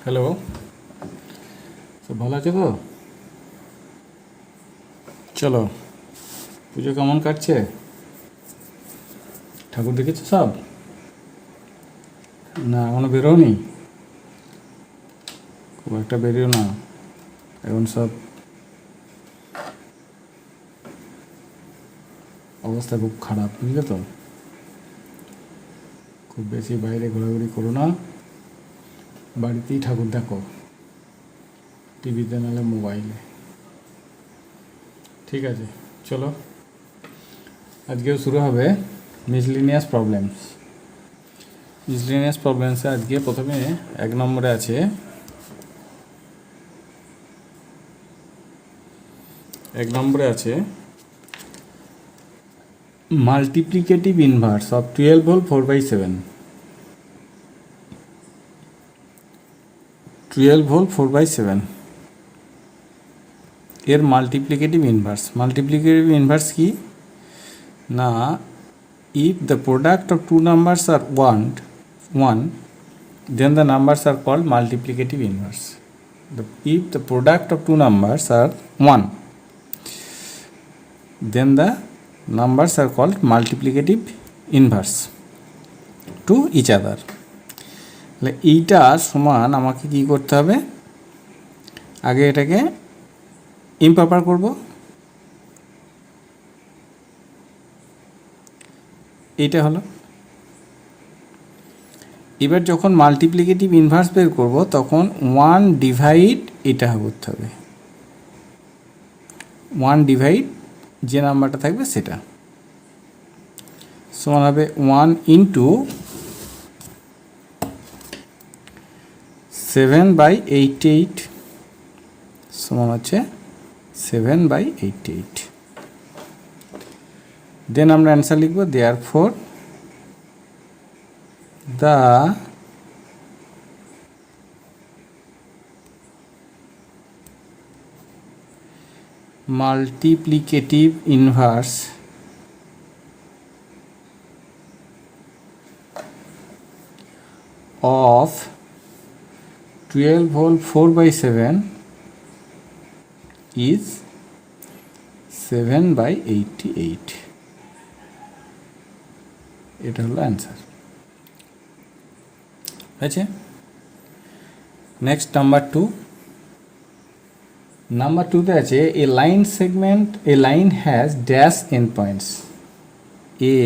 Hello, সব ভালো আছে তো? চলো, পুজো কেমন কাটছে? ঠাকুর দেখেছো সব? না, এখনো বেরোনি। খুব একটা বেরিও না, এখন সব অবস্থা খুব খারাপ, বুঝলে তো? খুব বেশি বাইরে ঘোরাঘুরি করো না, বাড়িতেই ঠাকুর দেখো, টিভিতে নাহলে মোবাইলে। ঠিক আছে, চলো, আজকেও শুরু হবে মিসলিনিয়াস প্রবলেমস। মিসলিনিয়াস প্রবলেমসে আজকে প্রথমে 1 নম্বরে আছে, 1 নম্বরে আছে multiplicative inverse of 12 whole 4/7। 12 whole 4/7 এর মাল্টিপ্লিকেটিভ ইনভার্স কি না, if the product of two numbers are 1 then the numbers are called multiplicative inverse. If the product of two numbers are 1 then the numbers are called multiplicative inverse to each other. তাহলে এইটা সমান আমাকে কি করতে হবে, আগে এটাকে improper করব, এইটা হলো। এবার যখন মাল্টিপ্লিকেটিভ ইনভার্স বের করব তখন 1 ডিভাইড এটা করতে হবে, 1 ডিভাইড যে নাম্বারটা থাকবে সেটা সমান হবে 1 ইন্টু 7/88 সমান হচ্ছে 7/88। দেন আমরা অ্যান্সার লিখব, therefore the multiplicative inverse of 12 whole 4/7 is 7/88। এটা হলো অ্যান্সার। আছে নেক্সট নাম্বার টুতে আছে a line has dash end points. A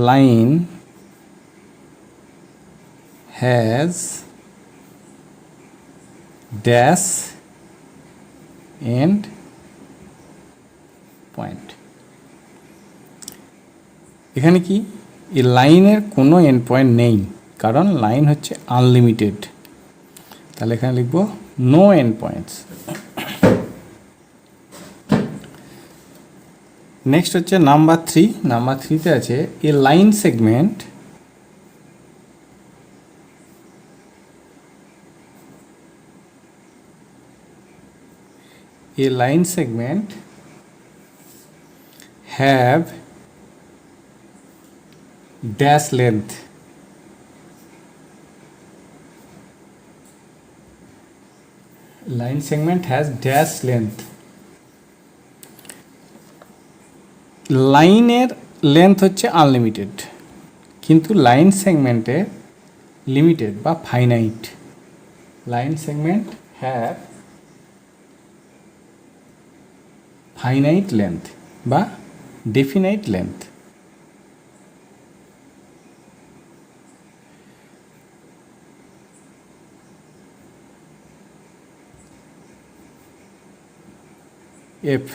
line has dash end point. এখানে কি এই লাইনের কোনো এন্ড পয়েন্ট নেই, কারণ লাইন হচ্ছে আনলিমিটেড। তাহলে এখানে লিখব নো এন্ড পয়েন্টস। নেক্সট হচ্ছে নাম্বার থ্রিতে আছে a line segment have dash length. Line segment has dash length. লাইনের লেন্থ হচ্ছে আনলিমিটেড, কিন্তু লাইন সেগমেন্টের লিমিটেড বা finite. Line segment have finite length বা definite length. F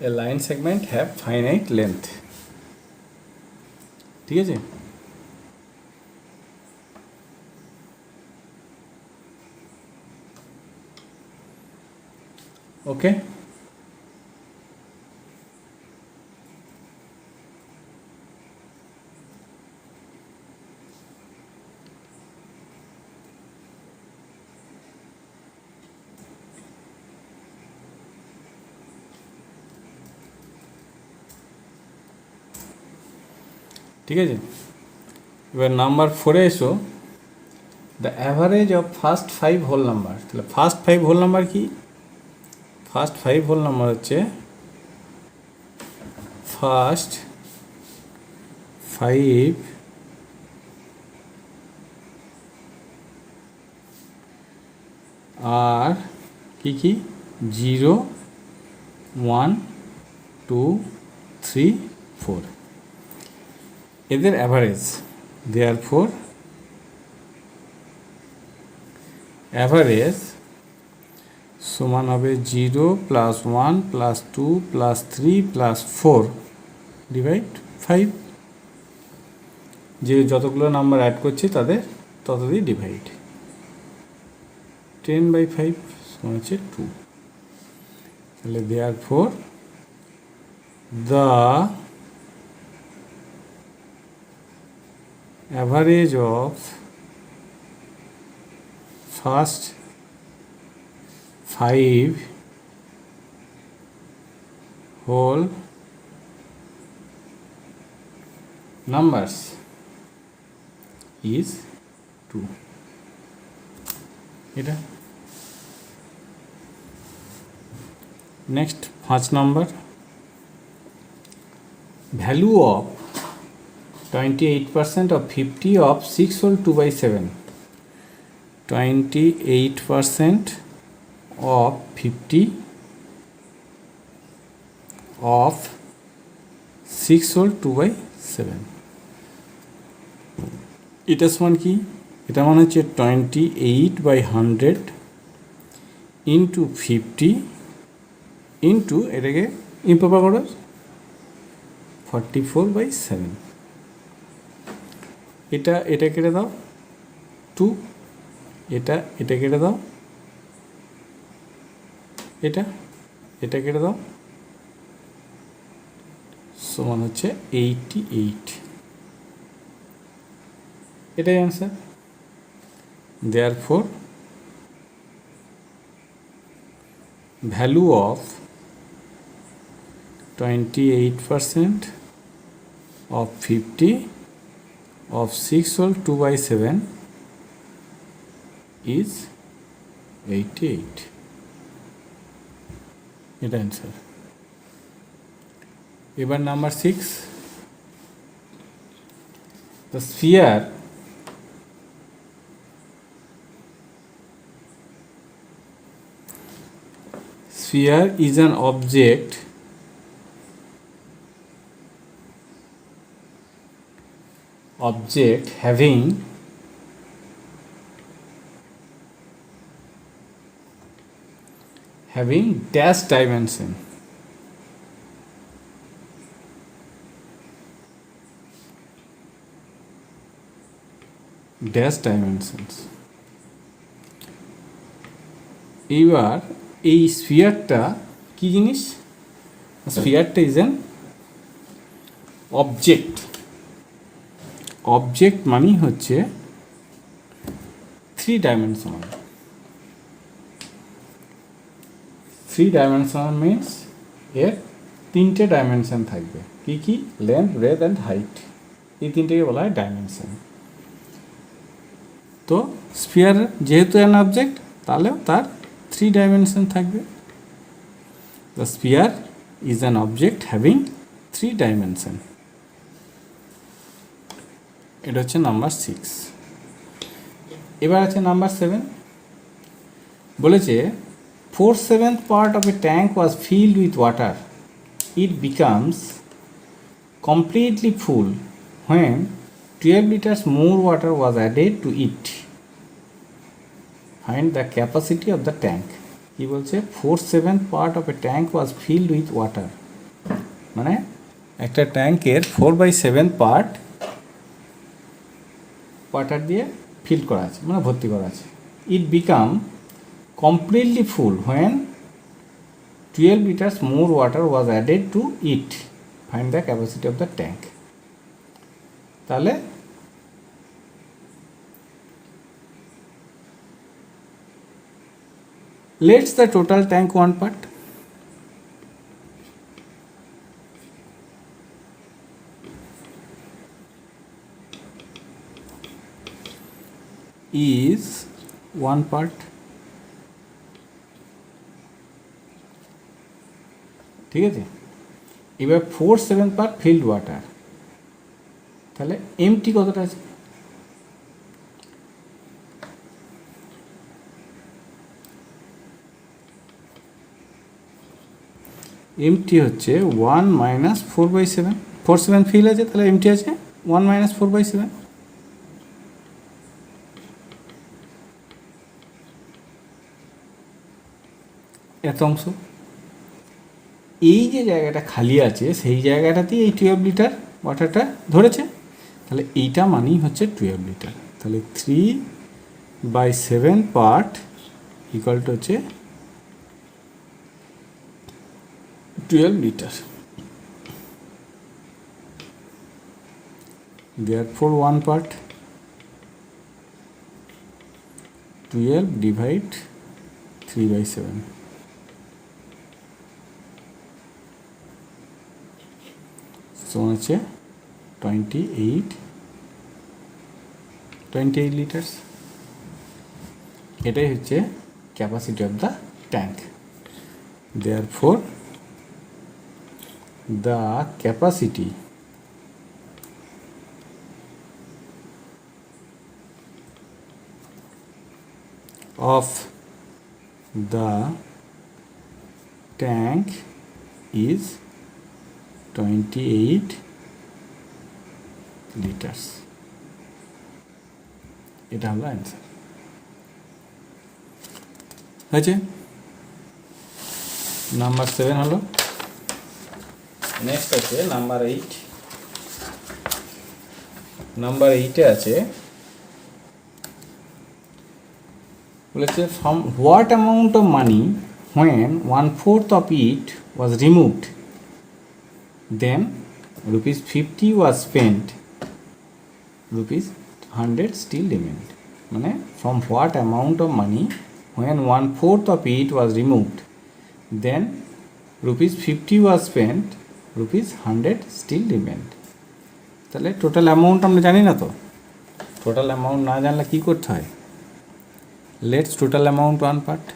a line segment have finite length। ঠিক আছে, ওকে। ঠিক আছে। এবার নাম্বার 4-এ এসো, the average of first 5 whole number. তাহলে ফার্স্ট 5 হোল নাম্বার কি? ফার্স্ট 5 হোল নাম্বার হচ্ছে ফার্স্ট 5 আর কি 0 1 2 3 4 এদের অ্যাভারেজ। দেয়ারফর অ্যাভারেজ সমান হবে 0 + 1 + 2 + 3 + 4 ডিভাইড 5। যে যতগুলো নাম্বার অ্যাড করছে তাদের তত দিয়ে ডিভাইড। 10/5 সমান হচ্ছে 2। তাহলে therefore the average of first 5 whole numbers is 2। এটা next 5 number, value of 28% of 50 of 6 whole 2/7। 28% of 50 of 6 whole 2/7। এটা সমান কি? এটা মানে হচ্ছে 28/100 ইন্টু 50 ইন্টু এটাকে ইম্প্রপার করো 44/7। এটা কেটে দাও 2, এটা কেটে দাও, এটা কেটে দাও, সমান হচ্ছে 88। এটাই answer. Therefore value of 28% of 50 of 6 whole 2/7 is 88। এটা অ্যান্সার। এবার number 6, the sphere is an object having dash dimension। dash dimensions। এইবার এই স্ফিয়ারটা কি জিনিস? স্ফিয়ারটা ইজ অ্যান অবজেক্ট। অবজেক্ট মানেই হচ্ছে 3 ডাইমেনশনাল। 3 ডাইমেনশনাল মিনস এর 3টে ডাইমেনশন থাকবে। কি? Length, breadth and height. এই 3টেকে বলা হয় ডাইমেনশন। তো স্ফিয়ার যেহেতু অ্যান অবজেক্ট, তাহলেও তার 3 ডাইমেনশন থাকবে। The sphere is an object having 3 dimension. এটা হচ্ছে নাম্বার 6। এবার আছে নাম্বার 7। বলেছে 4/7 part of a tank was filled with water. It becomes completely full when 12 liters more water was added to it. Find the capacity of the tank। কি বলছে? 4/7 part of a tank was filled with water। মানে একটা ট্যাঙ্কের 4/7 part water দিয়ে feel করা আছে, মানে ভর্তি করা আছে। It become completely full when 12 liters more water was added to it। Find the capacity of the tank. তাহলে let's the total tank 1 part। Is 1 part. ঠিক আছে, এবার 4/7 পার্ট ফিল্ড ওয়াটার, তাহলে এমটি কতটা আছে? এমটি হচ্ছে 1 মাইনাস 4/7, 4/7 ফিল আছে, তাহলে এমটি আছে 1 মাইনাস 4/7। এত অংশ, এই যে জায়গাটা খালি আছে সেই জায়গাটাতেই এই 12 লিটার ওয়াটারটা ধরেছে, তাহলে এইটা মানেই হচ্ছে 12 লিটার। তাহলে 3/7 পার্ট ইকুয়াল টু হচ্ছে 12 litre. therefore 1 part 12 divide 3/7, so হচ্ছে 28 লিটার্স। এটাই হচ্ছে capacity of the tank. therefore the capacity of the tank is 28 liters. এটা হলো অ্যান্সার। হয়েছে, নাম্বার 7 হলো। নেক্সট আছে নাম্বার 8। নাম্বার 8-এ আছে বলেছে from what amount of money when 1/4 of it was removed then rupees 50 was spent, rupees 100 still remained। মানে from what amount of money when 1/4 of it was removed then rupees 50 was spent, rupees 100 still remained। তাহলে total amount আমরা জানি না, তো total amount না জানলে কী করতে হয়? Let's total amount 1 part.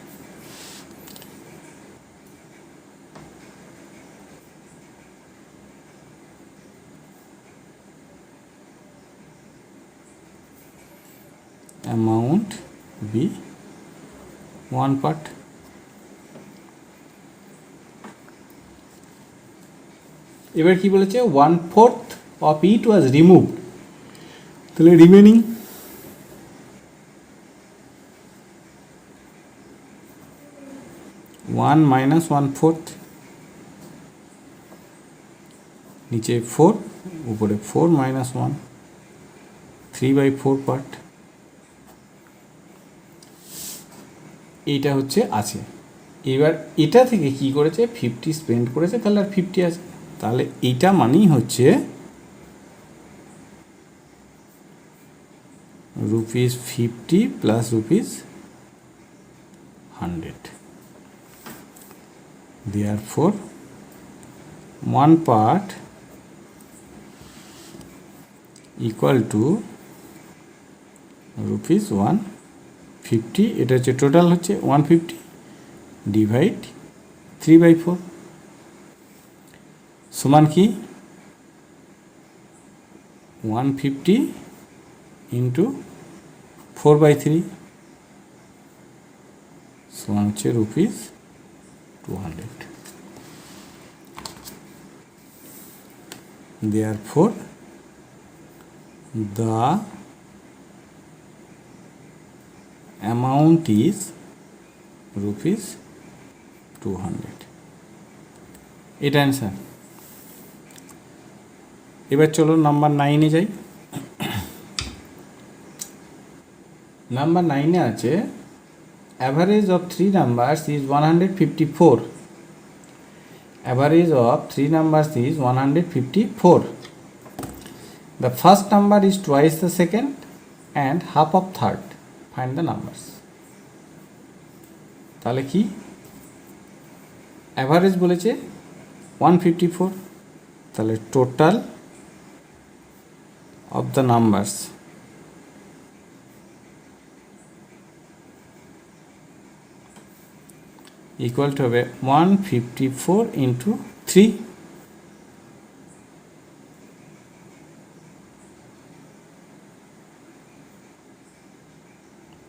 Amount B 1 part. এবার কি বলেছে? 1/4 অফ ইট ওয়াজ রিমুভড, তাহলে রিমেনিং 1 মাইনাস 1/4, নিচে 4, উপরে 4 মাইনাস 1, 3/4 পার্ট। এইটা হচ্ছে আছে। এবার এটা থেকে কি করেছে? 50 স্পেন্ড করেছে, তাহলে আর 50 আছে, তাহলে এইটা মানেই হচ্ছে rupees 50 plus rupees 100। therefore 1 part equal to rupees 150, এটা হচ্ছে টোটাল হচ্ছে 150 ডিভাইড 3/4 সমান কি 150 ইন্টু 4/3 সমান হচ্ছে rupees 200। therefore the amount is rupees 200। এটা অ্যান্সার। এবার চলো নাম্বার 9-এ যাই। নাম্বার 9-এ আছে average of 3 numbers is 154। Average of 3 numbers is 154। The first number is twice the second and half of third. Find the numbers. তাহলে কি average বলেছে 154, তাহলে total of the numbers equal to হবে 154 into 3,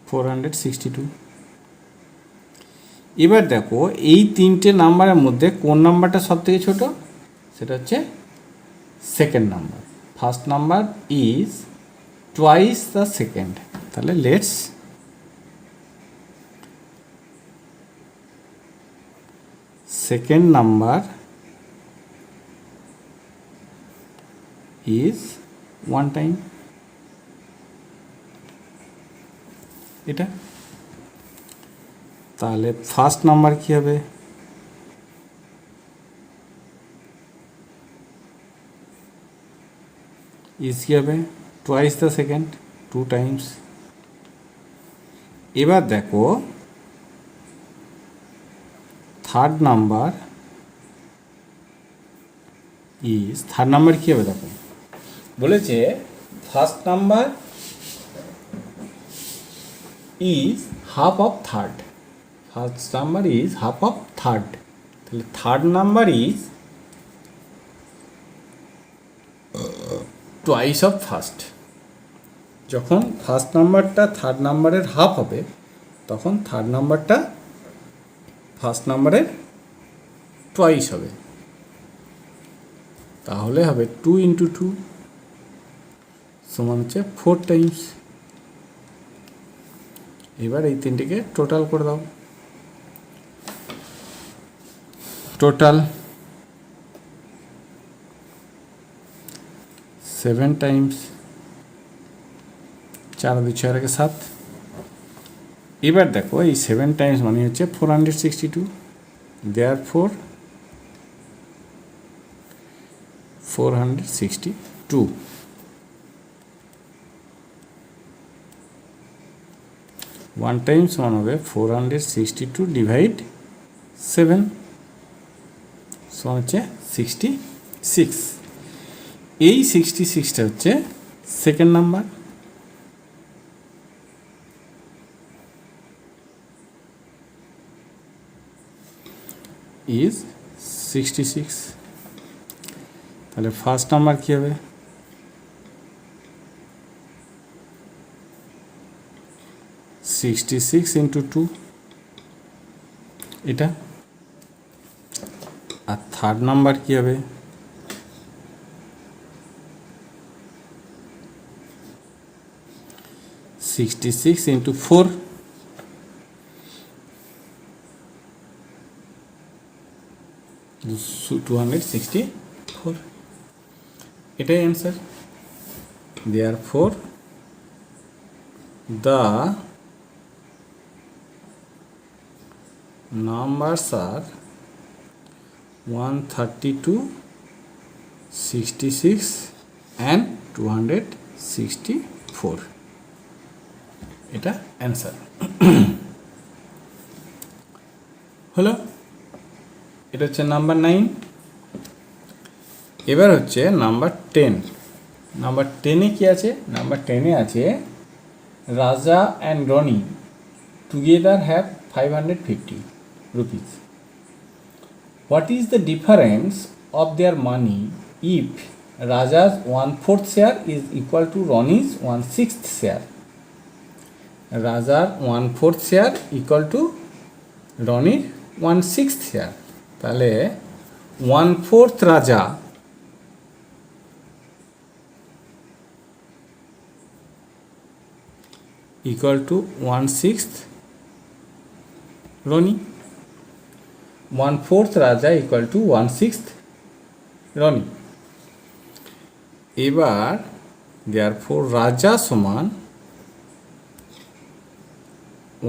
$462। এবার দেখো এই তিনটে নাম্বারের মধ্যে কোন নাম্বারটা সব থেকে ছোট, সেটা হচ্ছে second number. First number is twice the second, তাহলে let's second number is 1 time, এটা। তাহলে ফার্স্ট নাম্বার কি হবে, ইজ কি হবে টুয়াইস দ্য সেকেন্ড, 2 টাইমস। এবার দেখো third number is, third number কি হবে, দেখো বলেছে first number is half of third, first number is half of third, তাহলে third number is twice of first. যখন ফার্স্ট নাম্বারটা থার্ড নাম্বারের হাফ হবে তখন থার্ড নাম্বারটা ফার্স্ট নাম্বারের টুয়াইস হবে, তাহলে হবে 2 ইন্টু 2 সমান হচ্ছে 4 টাইমস। এবার এই তিনটিকে টোটাল করে দাও, টোটাল 7 টাইমস, 4 2 6 আর 7। এবার দেখো এই 7 টাইমস মানে হচ্ছে 462, দেয়ারফর 462। ওয়ান টাইম সমান হবে 462 ডিভাইড 7 সমান হচ্ছে 66। এই 66টা হচ্ছে সেকেন্ড নাম্বার। ইজ 66, তাহলে ফার্স্ট নাম্বার কী হবে, 66 ইন্টু 2, এটা। আর থার্ড নাম্বার কী হবে, 66 ইন্টু 4, so 264, এটাই answer. therefore the numbers are 132, 66 and 264, এটা অ্যান্সার হলো। এটা হচ্ছে নাম্বার 9। এবার হচ্ছে নাম্বার 10। নাম্বার 10-এ কি আছে, নাম্বার 10-এ আছে Raja and Rony together have 550 rupees. What is the difference of their money if Raja's 1/4 share is equal to Ronnie's 1/6 share? রাজার 1/4 শেয়ার ইকুয়াল টু রনির 1/6 শেয়ার, তাহলে 1/4 রাজা ইকুয়াল টু 1/6 রনি, 1/4 রাজা ইকুয়াল টু 1/6 রনি। এবার therefore রাজা সমান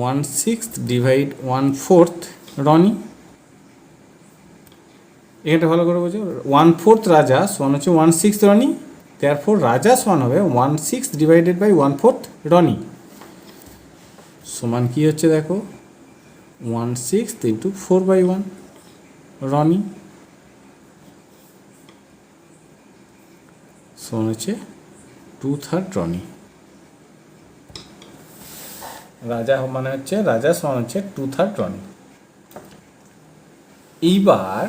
1/6 ডিভাইড 1/4 রনি। এটা ভালো করে বোঝো, 1/4 রাজা সমান হচ্ছে 1/6 রনি, therefore রাজা সমান হবে 1/6 ডিভাইডেড বাই 1/4 রনি সমান কি হচ্ছে দেখো 1/6 ইন্টু 4/1 রনি সমান হচ্ছে 2/3 রনি। রাজা মানে হচ্ছে রাজা সমান হচ্ছে 2/3 রনি। এইবার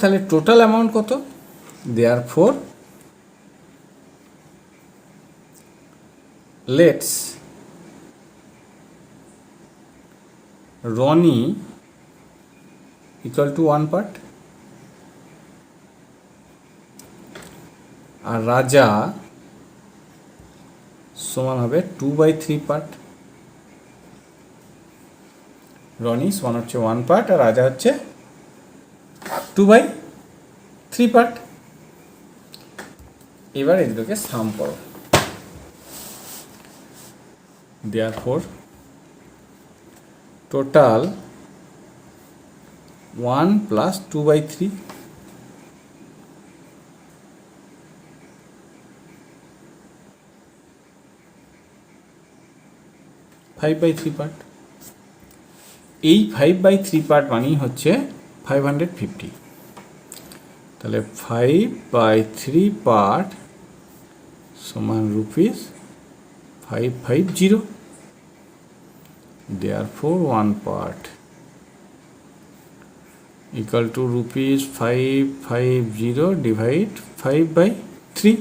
তাহলে টোটাল অ্যামাউন্ট কত? Therefore let's Roni equal to 1 part আর রাজা সমান হবে 2/3 পার্ট। রনি সমান হচ্ছে 1 পার্ট আর রাজা হচ্ছে 2/3 পার্ট। এবার এগুলোকে সাম করো। Therefore total 1 plus 2/3 5/3 part. এই 5/3 পার্ট মানেই হচ্ছে 550। তাহলে 5/3 পার্ট সমান ₹550। Therefore 1 part equal to ₹550 divide 5/3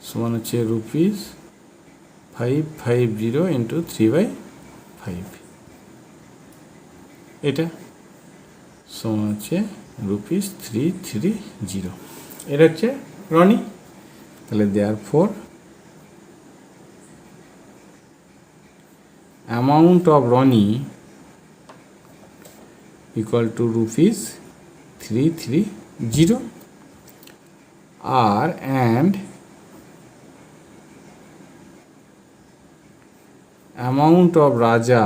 সমান হচ্ছে ₹550 into 3/5, এটা সমান হচ্ছে ₹330। এটা হচ্ছে রনি। তাহলে therefore amount of Ronnie equal to ₹330 R and amount of রাজা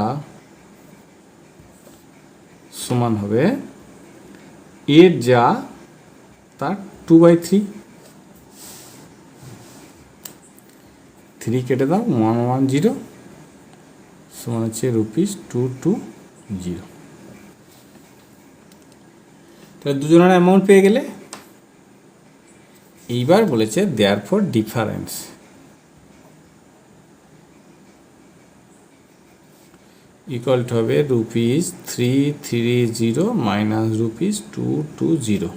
সমান হবে এর যা তার 2/3, 3 কেটে দাও 110 সমান হচ্ছে ₹220। তাহলে দুজনের অ্যামাউন্ট পেয়ে গেলে। এইবার বলেছে দেয়ারফর ডিফারেন্স ইকুয়াল টু হবে ₹330 মাইনাস ₹220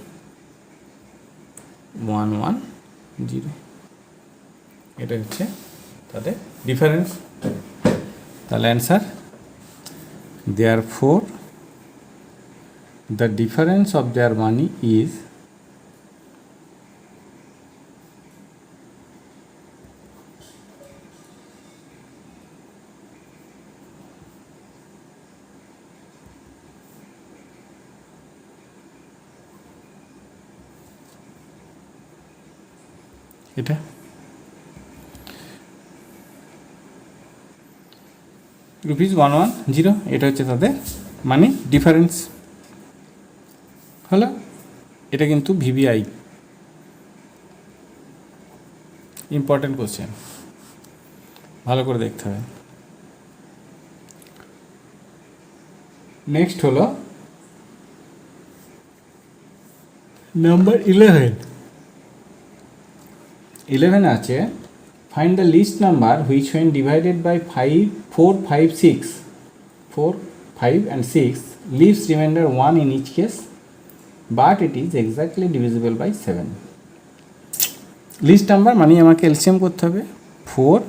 110। এটা হচ্ছে তাদের ডিফারেন্স। তাহলে answer therefore the difference of their money is এটা ₹110। এটা হচ্ছে তাদের মানি ডিফারেন্স হলো। এটা কিন্তু ভিভিআই ইম্পর্টেন্ট কোশ্চেন, ভালো করে দেখতে হবে। নেক্সট হলো নাম্বার 11 আছে find the least number which when divided by 4, 5, and 6 leaves remainder 1 in each case but it is exactly divisible by 7। Least number মানে আমাকে এলসিএম করতে হবে 4,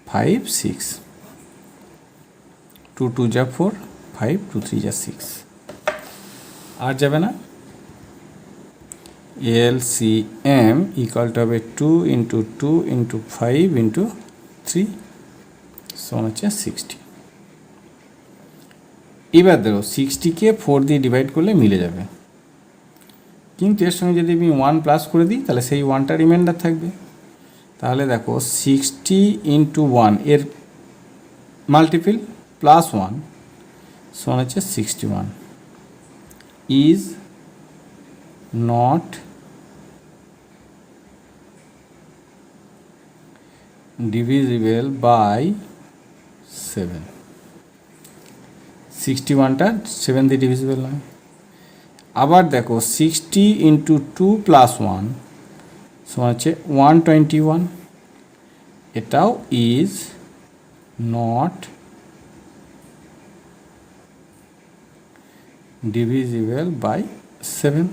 5, 6, 2 2 যা 4, 5 2 3 যা 6, আর যাবে না। LCM equal to হবে 2 into 2 into 5 into 3 সমান হচ্ছে 60। এবার দেখো 60কে 4 দিয়ে ডিভাইড করলে মিলে যাবে, কিন্তু এর সঙ্গে যদি আমি 1 প্লাস করে দিই তাহলে সেই 1টা রিমাইন্ডার থাকবে। তাহলে দেখো 60 into 1 এর মাল্টিপল প্লাস 1 সমান হচ্ছে 61 ইজ নট divisible by 7। 61টা 7 দিয়ে ডিভিজিবল নয়। আবার দেখো 60 ইন্টু 2 প্লাস 1 সমান হচ্ছে 121, এটাও ইজ নট ডিভিজিবল বাই 7।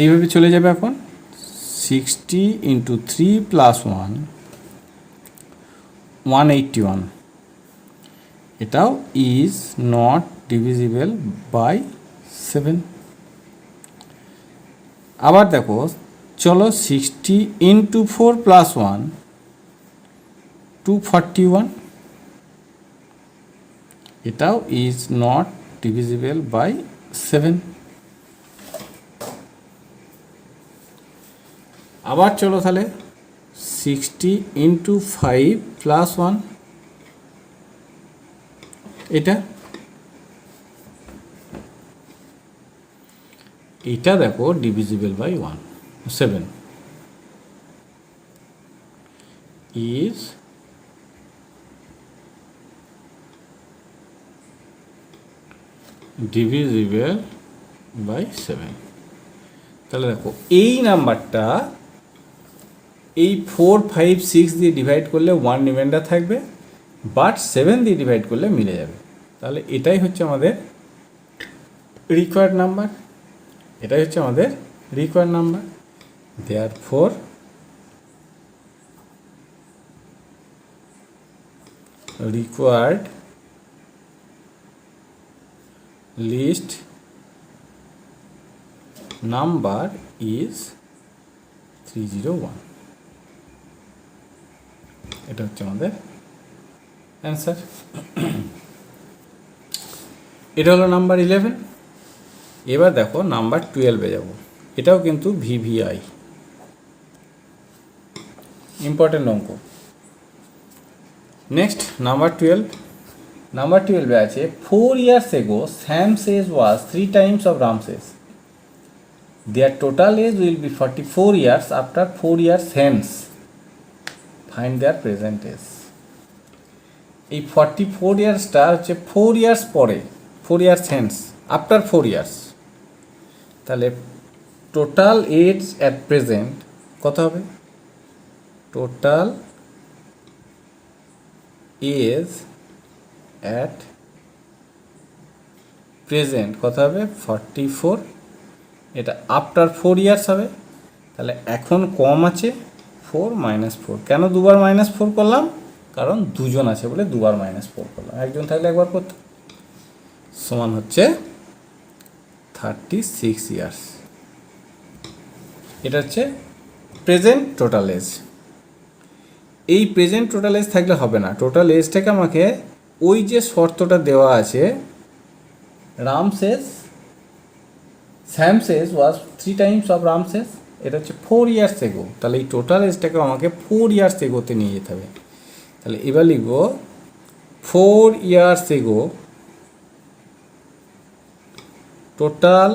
এইভাবে চলে যাবে। এখন 60 ইন্টু 3 প্লাস 1 181, এটাও ইজ নট ডিভিজিবল বাই 7। আবার দেখো চলো 60 ইন্টু 4 প্লাস 1 241, এটাও ইজ নট ডিভিজিবল বাই 7। আবার চলো তাহলে 60 ইন্টু 5 প্লাস 1, এটা দেখো divisible by 7 is divisible by 7। তাহলে দেখো এই নাম্বারটা এই 4, 5, 6 দিয়ে ডিভাইড করলে 1 রিমাইন্ডার থাকবে, বাট 7 দিয়ে ডিভাইড করলে মিলে যাবে। তাহলে এটাই হচ্ছে আমাদের রিকোয়ার্ড নাম্বার, এটাই হচ্ছে আমাদের required number. Therefore required least number is 301। এটা হচ্ছে আমাদের অ্যান্সার। এটা হলো নাম্বার 11। এবার দেখো নাম্বার 12-এ যাব। এটাও কিন্তু ভিভিআই, ইম্পর্টেন্ট অঙ্ক। Next number 12। নাম্বার 12-এ আছে 4 years ago Sam's age was 3 times of Ram's age. Their total age will be 44 years after 4 years hence. Find their present age. এই 44 ইয়ার্সটা হচ্ছে 4 ইয়ার্স পরে, 4 ইয়ার্স হেন্স, আফটার 4 ইয়ার্স। তাহলে total age at present কত হবে? Total age at present কত হবে? 44। এটা after 4 years হবে। তাহলে এখন কম আছে 4 - 4। কেন দুবার -4 করলাম? কারণ দুজন আছে বলে দুবার -4 করলাম, একজন থাকলে একবার করতে। সমান হচ্ছে 36 ইয়ার্স। এটা হচ্ছে প্রেজেন্ট টোটাল এজ। এই প্রেজেন্ট টোটাল এজ থাকলে হবে না, টোটাল এজটাকে আমাকে ওই যে শর্তটা দেওয়া আছে, Ram's age, Sam's age was 3 times of Ram's age, এটা হচ্ছে 4 ইয়ার্স এগো। তাহলে এই টোটাল এজটাকে আমাকে 4 ইয়ার্স এগোতে নিয়ে যেতে হবে। তাহলে এবার লিখব 4 years ago total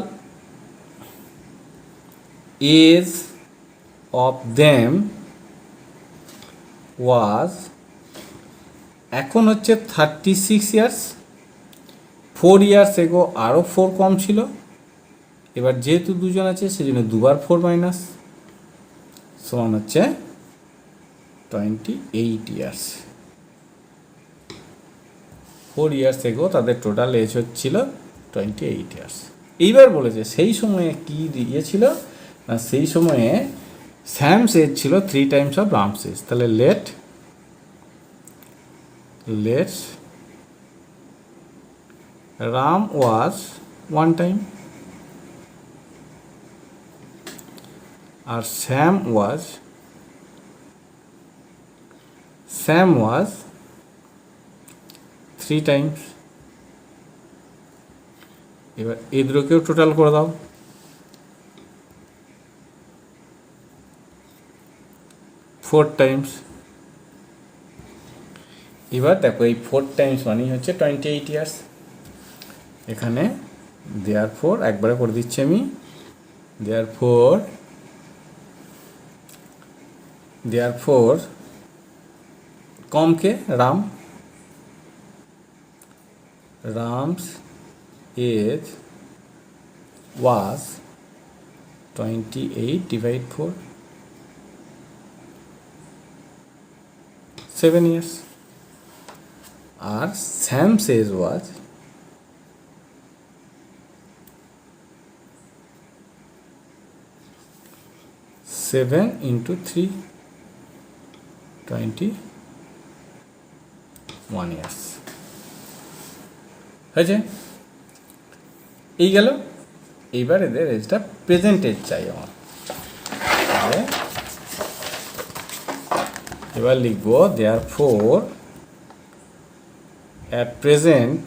age of them was, এখন হচ্ছে 36 ইয়ার্স। 4 ইয়ার্স এগো আরও 4 কম ছিল। এবার যেহেতু দুজন আছে সেজন্য দুবার 4 মাইনাস, সমান হচ্ছে 28 ইয়ার্স। 4 ইয়ার্স এগো তাদের টোটাল এজ হচ্ছিল 28 ইয়ার্স। এইবার বলেছে সেই সময়ে কি দিয়েছিল না, সেই সময়ে স্যামস এজ ছিল 3 টাইমস অফ রামস এজ। তাহলে লেটস রাম ওয়াজ 1 টাইম আর স্যাম ওয়াজ 3 টাইমস। এবার এই দুটোকেও টোটাল করে দাও। 4 টাইমস। এবার দেখো এই 4 টাইমস মানেই হচ্ছে 28 ইয়ার্স। এখানে দেয়ারফর একবারে করে দিচ্ছি আমি, দেয়ারফর কমকে রামস age was 28 divided 4, 7 years. Our Sam's age was 7 into 3, 21 years. হয়েছে? এই গেল। এইবার এদের এজটা প্রেজেন্ট এজ চাই আমার। তাহলে এবার লিখব therefore at present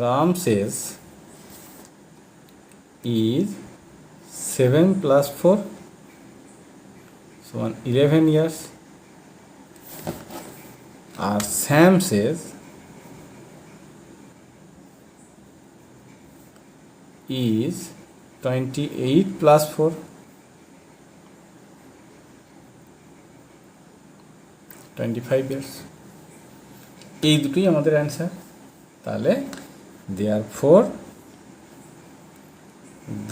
Ram's age is 7 plus 4, so 11 years. Our Sam says is 28 plus 4, 25 years. এই দুটোই আমাদের অ্যান্সার। তাহলে therefore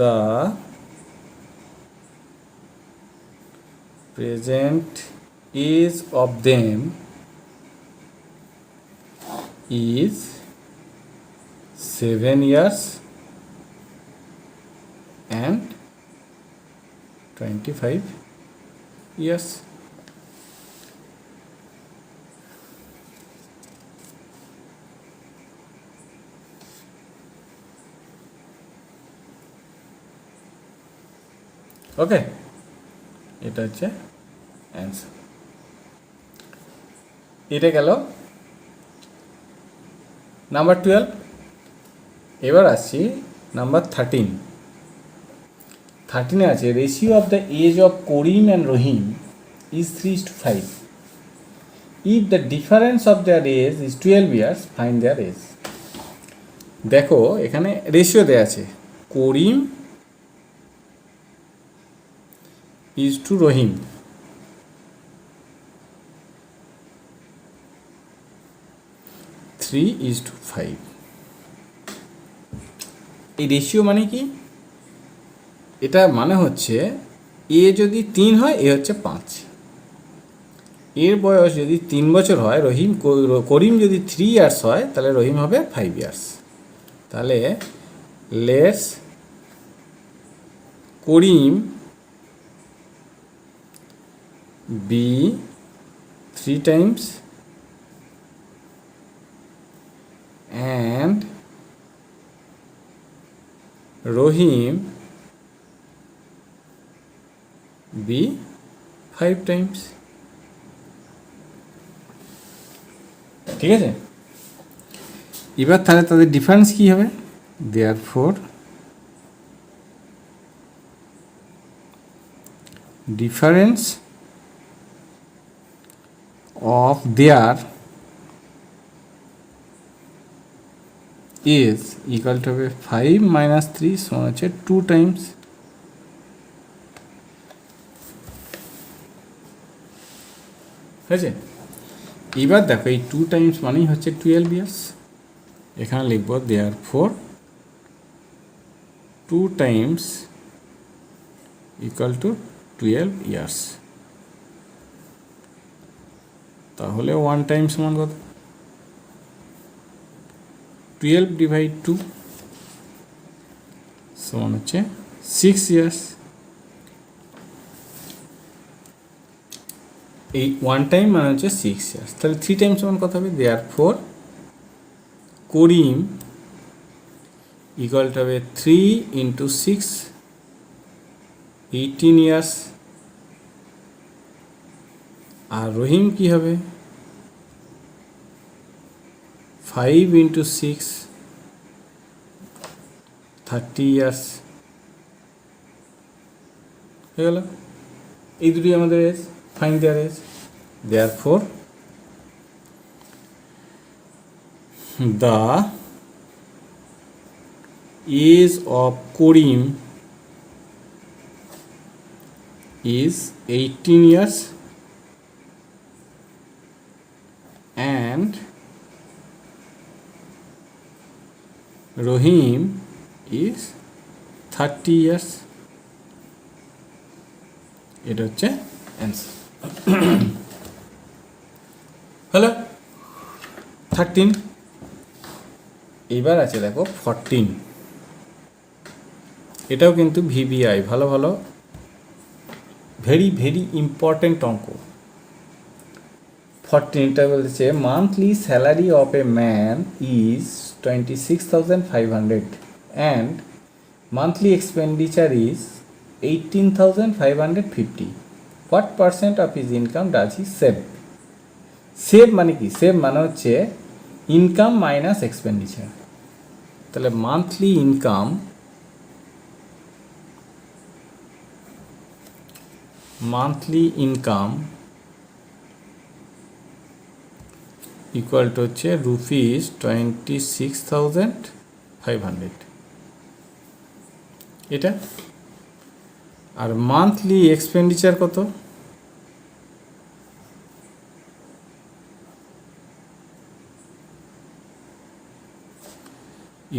the present age of them is 7 years and 25 years. ওকে, এটা হচ্ছে অ্যান্সার। এটা গেল নাম্বার 12। এবার আসছি নাম্বার 13। 13-এ আছে ratio of the age of Karim and Rahim is 3:5. If the difference of their age is 12 years, find their age. দেখো এখানে রেশিও দেওয়া আছে, Karim is to Rahim. Three is to 5। এই রেশিও মানে কি? এটা মানে হচ্ছে এ যদি 3 হয়, এ হচ্ছে 5। এর বয়স যদি 3 বছর হয়, করিম যদি 3 ইয়ার্স হয়, তাহলে রহিম হবে 5 ইয়ার্স। তাহলে let's Karim be 3 times and Rohim be 5 times. ঠিক আছে? এবার তাহলে তাদের ডিফারেন্স কি হবে? therefore difference of their is equal to 5 minus 3, so হচ্ছে 2 times। হয়েছে? এবার দেখো এই 2 টাইমস মানেই হচ্ছে 12 ইয়ার্স। এখানে লিখব therefore 2 times equal to 12 years. তাহলে 1 টাইম সমান কত? 12 ডিভাইড 2 সমান হচ্ছে 6 ইয়ার্স। এই 1 টাইম মানে হচ্ছে 6 ইয়ার্স। তাহলে 3 টাইম সমান কত হবে? therefore করিম ইকুয়াল টু হবে 3 into 6, 18 ইয়ার্স। আর রহিম কি হবে? 5 into 6, 30 ইয়ার্স। হয়ে গেল। এই দুটি আমাদের age. Find their age. therefore the age of Karim is 18 years and Rahim is 30 years। এটা হচ্ছে অ্যান্সার। হলো 13। এবার আছে দেখো 14। এটাও কিন্তু ভিবিআই, ভালো ভালো ভেরি ভেরি ইম্পর্টেন্ট অঙ্ক। 14টা বলছে monthly salary of a man is 26,500 and monthly expenditure is 18,550। What percent of his income does he save? Save মানে কি? সেভ মানে হচ্ছে ইনকাম মাইনাস এক্সপেন্ডিচার। তাহলে মান্থলি ইনকাম ইকুয়াল টু হচ্ছে রুপিস 26,500 এটা। আর monthly expenditure কত?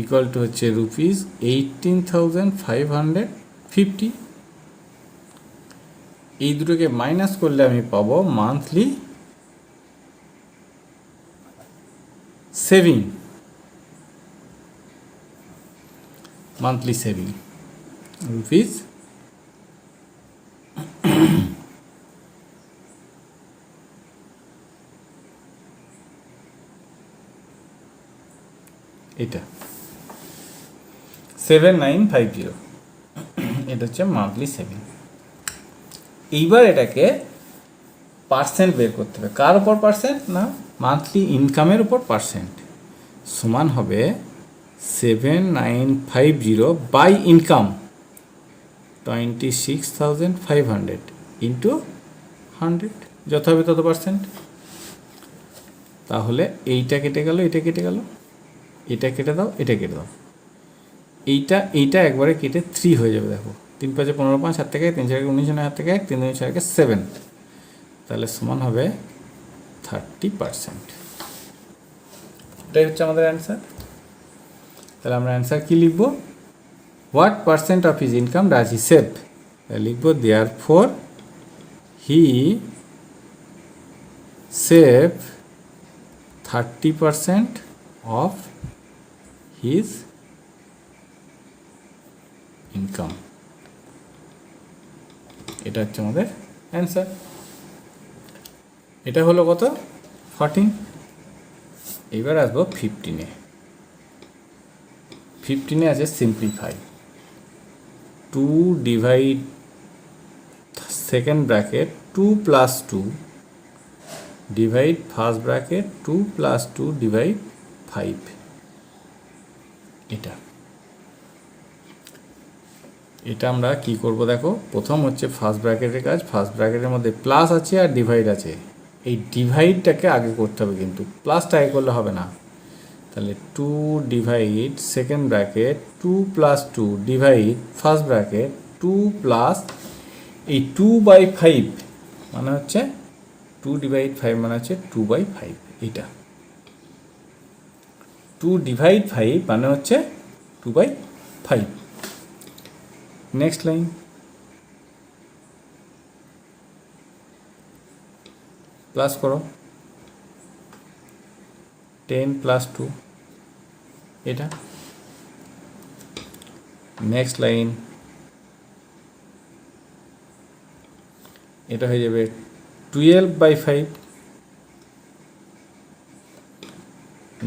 ইকুয়াল টু হচ্ছে rupees 18,550। এই দুটোকে মাইনাস করলে আমি পাবো মান্থলি সেভিং। রুপিস এটা 7950। এটা হচ্ছে মান্থলি সেভিং। এইবার এটাকে পার্সেন্ট বের করতে হবে। কার উপর পার্সেন্ট? না, মান্থলি ইনকামের উপর পার্সেন্ট। সমান হবে 7950 বাই ইনকাম 26,500 ইন্টু 100, যত হবে তত পার্সেন্ট। তাহলে এইটা কেটে গেল, এটা কেটে গেল, এটা কেটে দাও, এটা কেটে দাও, এইটা একবারে কেটে 3 হয়ে যাবে। দেখো 3 5 15 5 হাত থেকে 3 4 19 হাত থেকে 1 3 2 4 7, তাহলে সমান হবে 30%। এটাই হচ্ছে আমাদের অ্যান্সার। তাহলে আমরা অ্যান্সার কী লিখব? What percent of his income does he save? লিখব therefore he save 30% of his income. এটা হচ্ছে আমাদের অ্যান্সার। এটা হলো কত? 14। এবার আসবো 15-এ। 15-এ আছে simplify. 2 divide second bracket 2 plus 2 divide first bracket 2 plus 2 divide 5। এটা আমরা কি করব দেখো, প্রথম হচ্ছে ফার্স্ট ব্র্যাকেটের কাজ। ফার্স্ট ব্র্যাকেটের মধ্যে প্লাস আছে আর ডিভাইড আছে, এই ডিভাইডটাকে আগে করতে হবে, কিন্তু প্লাসটা আগে করলে হবে না। তাহলে 2 divide second bracket 2 plus 2 divide first bracket 2 plus এই 2/5 মানে হচ্ছে 2 ডিভাইড 5 মানে হচ্ছে 2/5। এটা 2 ডিভাইড 5 মানে হচ্ছে 2/5। নেক্সট লাইন প্লাস করো 10 প্লাস 2 এটা। নেক্সট লাইন এটা হয়ে যাবে 12/5।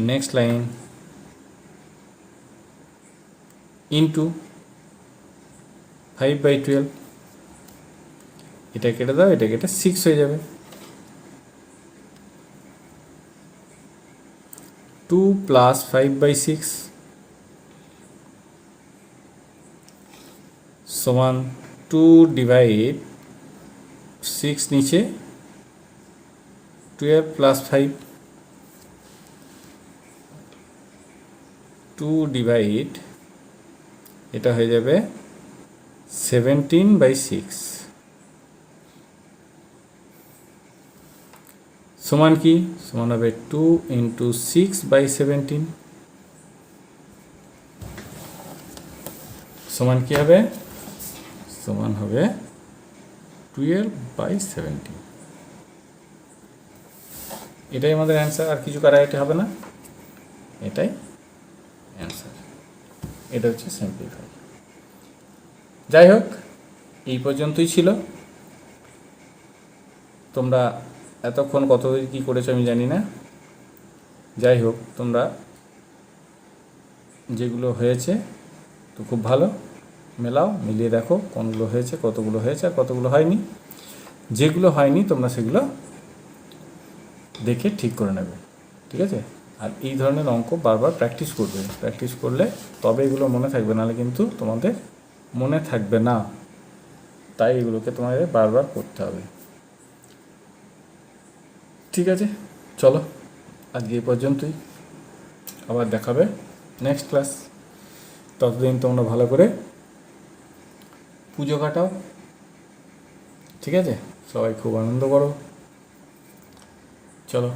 Next line into 5/12। এটা কেটে দাও, এটা কেটে 6 হয়ে যাবে। 2 প্লাস 5/6 সমান 2 ডিভাইড 6 নিচে 12 প্লাস 5 2 ডিভাইড এটা হয়ে যাবে 17/6 সমান কি? সমান হবে 2 × 6/17। সমান কী হবে? সমান হবে 12/70। এটাই আমাদের অ্যান্সার, আর কিছু কাটাকাটি হবে না, এটাই অ্যান্সার। এটা হচ্ছে সিম্পলিফাই। যাই হোক, এই পর্যন্তই ছিল। তোমরা এতক্ষণ কত কী করেছো আমি জানি না। যাই হোক, তোমরা যেগুলো হয়েছে তো খুব ভালো, মেলাও, মিলিয়ে দেখো কোনগুলো হয়েছে, কতগুলো হয়েছে আর কতগুলো হয়নি। যেগুলো হয়নি তোমরা সেগুলো দেখে ঠিক করে নেবে, ঠিক আছে? আর এই ধরনের অঙ্ক বারবার প্র্যাকটিস করবে, প্র্যাকটিস করলে তবে এগুলো মনে থাকবে, নাহলে কিন্তু তোমাদের মনে থাকবে না। তাই এগুলোকে তোমাদের বারবার করতে হবে, ঠিক আছে? চলো, আজকে এই পর্যন্তই, আবার দেখাবে নেক্সট ক্লাস। ততদিন তোমরা ভালো করে পুজো কাটাও, ঠিক আছে? সবাই খুব আনন্দ করো। চলো।